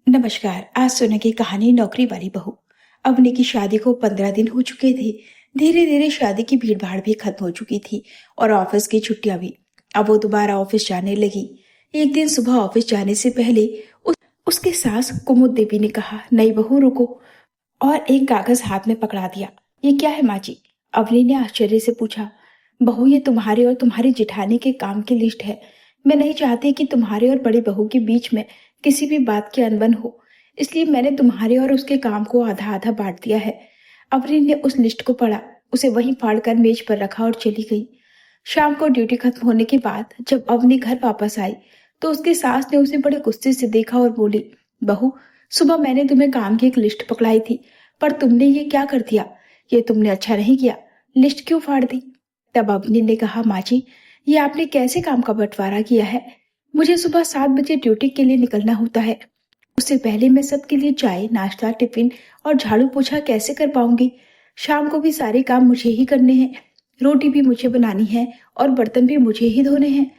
नमस्कार। आज सुने की कहानी नौकरी वाली बहू। अवनी की शादी को 15 दिन हो चुके थे। धीरे धीरे शादी की भीड़ भाड़ भी खत्म हो चुकी थी और ऑफिस की छुट्टियां भी। अब वो दोबारा ऑफिस जाने लगी। एक दिन सुबह ऑफिस जाने से पहले उसके सास कुमुद देवी ने कहा, नई बहू रुको, और एक कागज हाथ में पकड़ा दिया। ये क्या है माँ जी? अवनी ने आश्चर्य से पूछा। बहू, ये तुम्हारे और तुम्हारी जेठानी के काम की लिस्ट है। मैं नहीं चाहती कि तुम्हारे और बड़ी बहू के बीच में किसी भी बात की अनबन हो, इसलिए मैंने तुम्हारे और उसके काम को आधा आधा बांट दिया है। अवनी ने उस लिस्ट को पढ़ा, उसे वहीं फाड़कर मेज पर रखा और चली गई। शाम को ड्यूटी खत्म होने के बाद जब अवनी घर वापस आई तो उसकी सास ने उसे बड़े गुस्से से देखा और बोली, बहू, सुबह मैंने तुम्हें काम की एक लिस्ट पकड़ाई थी, पर तुमने ये क्या कर दिया? ये तुमने अच्छा नहीं किया। लिस्ट क्यों फाड़ दी? तब अवनी ने कहा, माँ जी, ये आपने कैसे काम का बंटवारा किया है? मुझे सुबह 7 बजे ड्यूटी के लिए निकलना होता है। उससे पहले मैं सबके लिए चाय, नाश्ता, टिफिन और झाड़ू पोछा कैसे कर पाऊंगी? शाम को भी सारे काम मुझे ही करने हैं। रोटी भी मुझे बनानी है और बर्तन भी मुझे ही धोने हैं।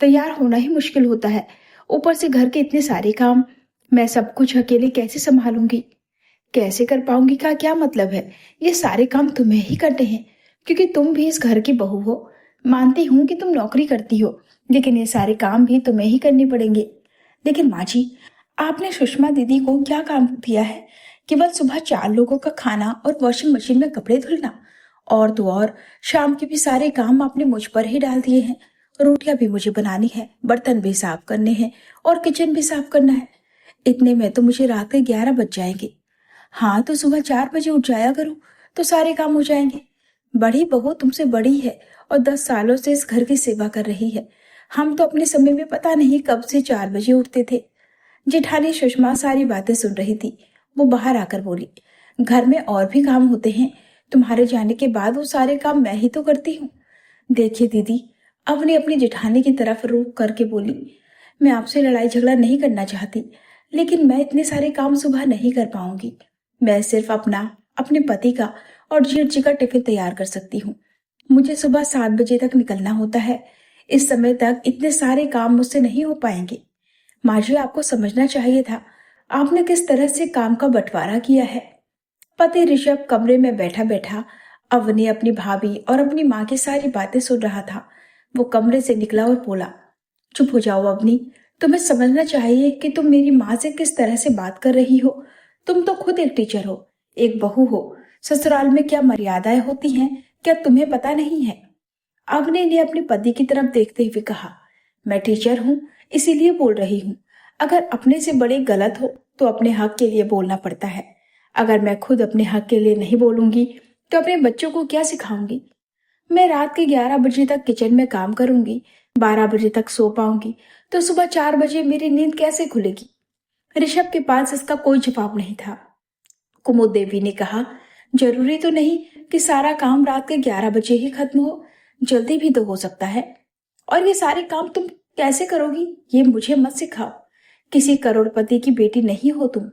तैयार होना ही मुश्किल होता है, ऊपर से घर के इतने सारे काम। मैं सब कुछ अकेले कैसे संभालूंगी? कैसे कर पाऊंगी का क्या मतलब है? ये सारे काम तुम्हें ही करने हैं, क्योंकि तुम भी इस घर की बहू हो। मानती हूँ कि तुम नौकरी करती हो, लेकिन ये सारे काम भी तुम्हें ही करने पड़ेंगे। लेकिन माँ जी, आपने सुषमा दीदी को क्या काम दिया है? केवल सुबह 4 लोगों का खाना और वॉशिंग मशीन में कपड़े धुलना। और तो और, शाम के भी सारे काम आपने मुझ पर ही डाल दिए हैं। रोटियां भी मुझे बनानी है, बर्तन भी साफ करने हैं और किचन भी साफ करना है। इतने में तो मुझे रात के 11 बज जाएंगे। हाँ, तो सुबह 4 बजे उठ जाया करो, तो सारे काम हो जाएंगे। बड़ी बहू तुमसे बड़ी है और 10 सालों से इस घर की सेवा कर रही है। हम तो अपने समय में पता नहीं कब से 4 बजे उठते थे। जेठानी सुषमा सारी बातें सुन रही थी। वो बाहर आकर बोली, घर में और भी काम होते हैं। तुम्हारे जाने के बाद वो सारे काम मैं ही तो करती हूँ। देखिए दीदी, अवनी अपनी जेठानी की तरफ रुख करके बोली, मैं आपसे लड़ाई झगड़ा नहीं करना चाहती, लेकिन मैं इतने सारे काम सुबह नहीं कर पाऊंगी। मैं सिर्फ अपना, अपने पति का और जीत जी का टिफिन तैयार कर सकती हूँ। मुझे सुबह 7 बजे तक निकलना होता है। इस समय तक इतने सारे काम मुझसे नहीं हो पाएंगे। माँ जी, आपको समझना चाहिए था। आपने किस तरह से काम का बंटवारा किया है। पति ऋषभ कमरे में बैठा बैठा अवनी, अपनी भाभी और अपनी माँ की सारी बातें सुन रहा था। वो कमरे से निकला और बोला, चुप हो जाओ अवनी, तुम्हें समझना चाहिए कि तुम मेरी माँ से किस तरह से बात कर रही हो। तुम तो खुद एक टीचर हो, एक बहू हो। ससुराल में क्या मर्यादाएं होती हैं, क्या तुम्हें पता नहीं है? अवनी ने अपने पति की तरफ देखते हुए कहा, मैं टीचर हूँ, इसीलिए बोल रही हूँ। अगर अपने से बड़े गलत हो तो अपने हक के लिए बोलना पड़ता है। अगर मैं खुद अपने हक के लिए नहीं बोलूंगी तो अपने बच्चों को क्या सिखाऊंगी? मैं रात के 11 बजे तक किचन में काम करूंगी, 12 बजे तक सो पाऊंगी, तो सुबह 4 बजे मेरी नींद कैसे खुलेगी? ऋषभ के पास इसका कोई जवाब नहीं था। कुमुद देवी ने कहा, जरूरी तो नहीं कि सारा काम रात के 11 बजे ही खत्म हो, जल्दी भी तो हो सकता है। और ये सारे काम तुम कैसे करोगी, ये मुझे मत सिखाओ। किसी करोड़पति की बेटी नहीं हो तुम।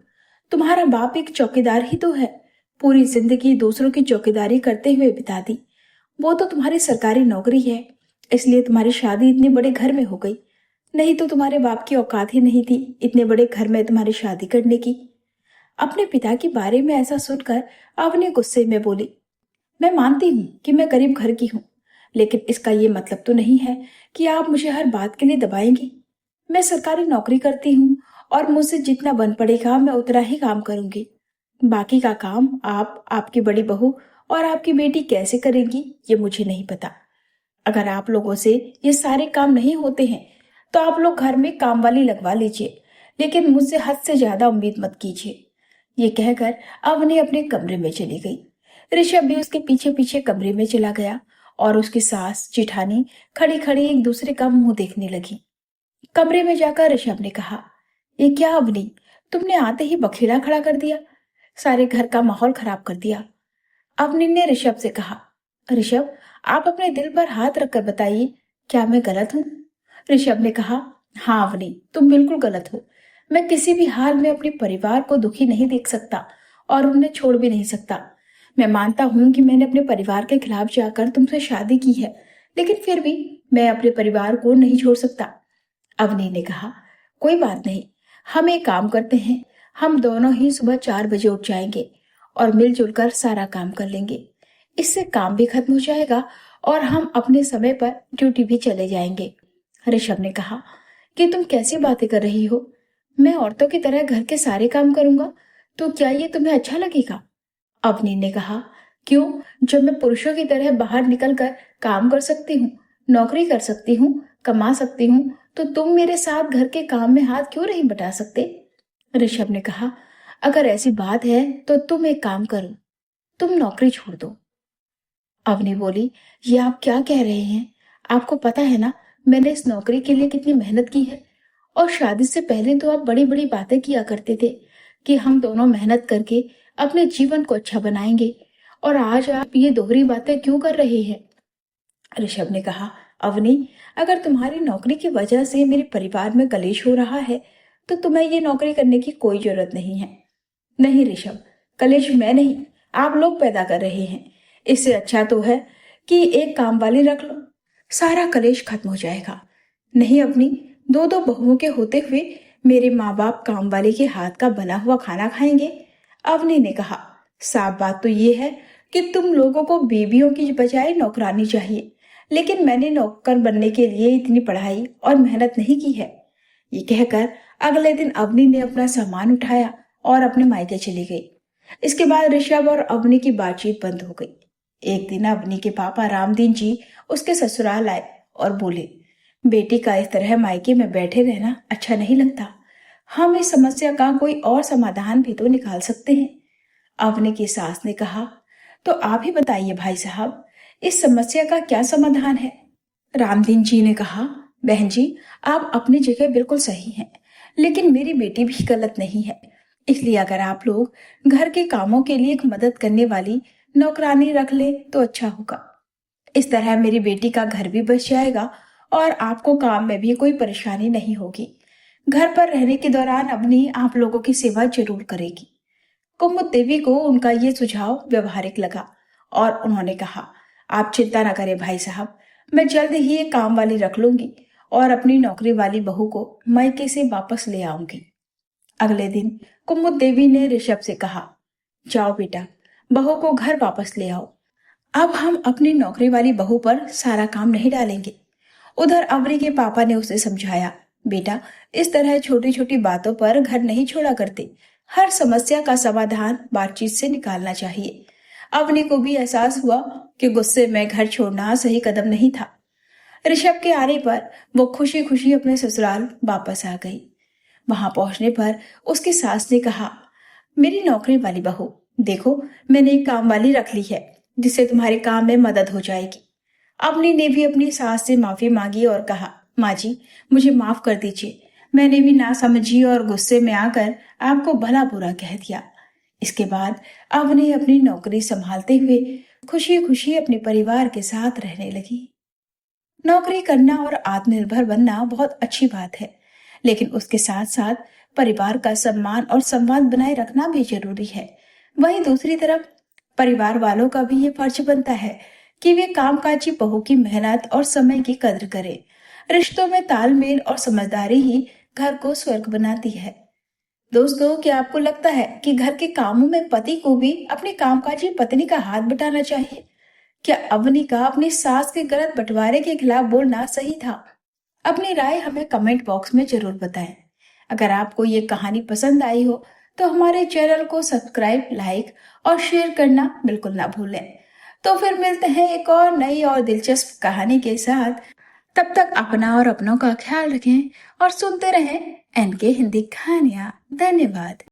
तुम्हारा बाप एक चौकीदार ही तो है। पूरी जिंदगी दूसरों की चौकीदारी करते हुए बिता दी। वो तो तुम्हारी सरकारी नौकरी है, इसलिए तुम्हारी शादी इतने बड़े घर में हो गई। नहीं तो तुम्हारे बाप की औकात ही नहीं थी इतने बड़े घर में तुम्हारी शादी करने की। अपने पिता के बारे में ऐसा सुनकर अवनी गुस्से में बोली, मैं मानती हूँ कि मैं गरीब घर की हूँ, लेकिन इसका ये मतलब तो नहीं है कि आप मुझे हर बात के लिए दबाएंगी। मैं सरकारी नौकरी करती हूँ और मुझसे जितना बन पड़ेगा मैं उतना ही काम करूंगी। बाकी का काम आप, आपकी बड़ी बहू और आपकी बेटी कैसे करेंगी ये मुझे नहीं पता। अगर आप लोगों से ये सारे काम नहीं होते हैं तो आप लोग घर में काम वाली लगवा लीजिए, लेकिन मुझसे हद से ज्यादा उम्मीद मत कीजिए। ये कहकर अवनी अपने कमरे में चली गई। ऋषभ भी उसके पीछे पीछे कमरे में चला गया और उसकी सास जेठानी खड़ी खड़ी एक दूसरे का मुंह देखने लगी। कमरे में जाकर ऋषभ ने कहा, ये क्या अवनी, तुमने आते ही बखेड़ा खड़ा कर दिया, सारे घर का माहौल खराब कर दिया। अवनी ने ऋषभ से कहा, ऋषभ, आप अपने दिल पर हाथ रखकर बताइए, क्या मैं गलत हूँ? ऋषभ ने कहा, हाँ अवनी, तुम बिल्कुल गलत हो। मैं किसी भी हाल में अपने परिवार को दुखी नहीं देख सकता और उन्हें छोड़ भी नहीं सकता। मैं मानता हूँ कि मैंने अपने परिवार के खिलाफ जाकर तुमसे शादी की है, लेकिन फिर भी मैं अपने परिवार को नहीं छोड़ सकता। अवनी ने कहा, कोई बात नहीं, हम एक काम करते हैं, हम दोनों ही सुबह 4 बजे उठ जाएंगे और मिलजुल कर सारा काम कर लेंगे। इससे काम भी खत्म हो जाएगा और हम अपने समय पर ड्यूटी भी चले जाएंगे। ऋषभ ने कहा कि तुम कैसी बातें कर रही हो? मैं औरतों की तरह घर के सारे काम करूंगा तो क्या ये तुम्हें अच्छा लगेगा? अवनी ने कहा, क्यों? जब मैं पुरुषों की तरह बाहर निकल कर काम कर सकती हूँ, नौकरी कर सकती हूँ, कमा सकती हूँ, तो तुम मेरे साथ घर के काम में हाथ क्यों नहीं बटा सकते? ऋषभ ने कहा, अगर ऐसी बात है तो तुम एक काम करो, तुम नौकरी छोड़ दो। अवनी बोली, ये आप क्या कह रहे हैं? आपको पता है ना मैंने इस नौकरी के लिए कितनी मेहनत की है। और शादी से पहले तो आप बड़ी बड़ी बातें किया करते थे कि हम दोनों मेहनत करके अपने जीवन को अच्छा बनाएंगे, और आज आप ये दोहरी बातें क्यों कर रहे हैं? ऋषभ ने कहा, अवनी, अगर तुम्हारी नौकरी की वजह से मेरे परिवार में कलेश हो रहा है तो तुम्हें ये नौकरी करने की कोई जरूरत नहीं है। नहीं ऋषभ, कलेश मैं नहीं, आप लोग पैदा कर रहे हैं। इससे अच्छा तो है कि एक काम वाली रख लो, सारा कलेश खत्म हो जाएगा। नहीं अपनी, दो दो बहुओं के होते हुए मेरे माँ बाप काम वाले के हाथ का बना हुआ खाना खाएंगे? अवनी ने कहा, साफ बात तो ये है कि तुम लोगों को बीवियों की बजाय नौकरानी चाहिए, लेकिन मैंने नौकर बनने के लिए इतनी पढ़ाई और मेहनत नहीं की है। ये कहकर अगले दिन अवनी ने अपना सामान उठाया और अपने मायके चली गई। इसके बाद ऋषभ और अवनी की बातचीत बंद हो गई। एक दिन अवनी के पापा रामदीन जी उसके ससुराल आए और बोले, बेटी का इस तरह मायके में बैठे रहना अच्छा नहीं लगता। हम इस समस्या का कोई और समाधान भी तो निकाल सकते हैं। अवनी की सास ने कहा, तो आप ही बताइए भाई साहब, इस समस्या का क्या समाधान है? रामदीन जी ने कहा, बहन जी, आप अपनी जगह बिल्कुल सही हैं, लेकिन मेरी बेटी भी गलत नहीं है। इसलिए अगर आप लोग घर के कामों के लिए एक मदद करने वाली नौकरानी रख ले तो अच्छा होगा। इस तरह मेरी बेटी का घर भी बच जाएगा और आपको काम में भी कोई परेशानी नहीं होगी। घर पर रहने के दौरान अपनी आप लोगों की सेवा जरूर करेगी। कुमुद देवी को उनका ये सुझाव व्यवहारिक लगा और उन्होंने कहा, आप चिंता न करें भाई साहब, मैं जल्द ही एक काम वाली रख लूंगी और अपनी नौकरी वाली बहू को मायके से वापस ले आऊंगी। अगले दिन कुमुद देवी ने ऋषभ से कहा, जाओ बेटा, बहू को घर वापस ले आओ। अब हम अपनी नौकरी वाली बहू पर सारा काम नहीं डालेंगे। उधर अवनी के पापा ने उसे समझाया, बेटा, इस तरह छोटी छोटी बातों पर घर नहीं छोड़ा करते। हर समस्या का समाधान बातचीत से निकालना चाहिए। अवनी को भी एहसास हुआ कि गुस्से में घर छोड़ना सही कदम नहीं था। ऋषभ के आने पर वो खुशी खुशी अपने ससुराल वापस आ गई। वहां पहुंचने पर उसकी सास ने कहा, मेरी नौकरी वाली बहू, देखो मैंने एक काम वाली रख ली है जिससे तुम्हारे काम में मदद हो जाएगी। अवनी ने भी अपनी सास से माफी मांगी और कहा, माँ जी, मुझे माफ कर दीजिए, मैंने भी नासमझी और गुस्से में आकर आपको भला बुरा कह दिया। इसके बाद अवनी अपनी नौकरी संभालते हुए खुशी खुशी अपने परिवार के साथ रहने लगी। नौकरी करना और आत्मनिर्भर बनना बहुत अच्छी बात है, लेकिन उसके साथ साथ परिवार का सम्मान और संवाद बनाए रखना भी जरूरी है। वहीं दूसरी तरफ परिवार वालों का भी ये फर्ज बनता है कि वे कामकाजी बहू की मेहनत और समय की कद्र करें। रिश्तों में तालमेल और समझदारी ही घर को स्वर्ग बनाती है। दोस्तों, क्या आपको लगता है कि घर के कामों में पति को भी अपनी कामकाजी पत्नी का हाथ बटाना चाहिए? क्या अवनी का अपनी सास के गलत बंटवारे के खिलाफ बोलना सही था? अपनी राय हमें कमेंट बॉक्स में जरूर बताएं। अगर आपको ये कहानी पसंद आई हो तो हमारे चैनल को सब्सक्राइब, लाइक और शेयर करना बिल्कुल ना भूलें। तो फिर मिलते हैं एक और नई और दिलचस्प कहानी के साथ। तब तक अपना और अपनों का ख्याल रखें और सुनते रहें एनके हिंदी कहानियां। धन्यवाद।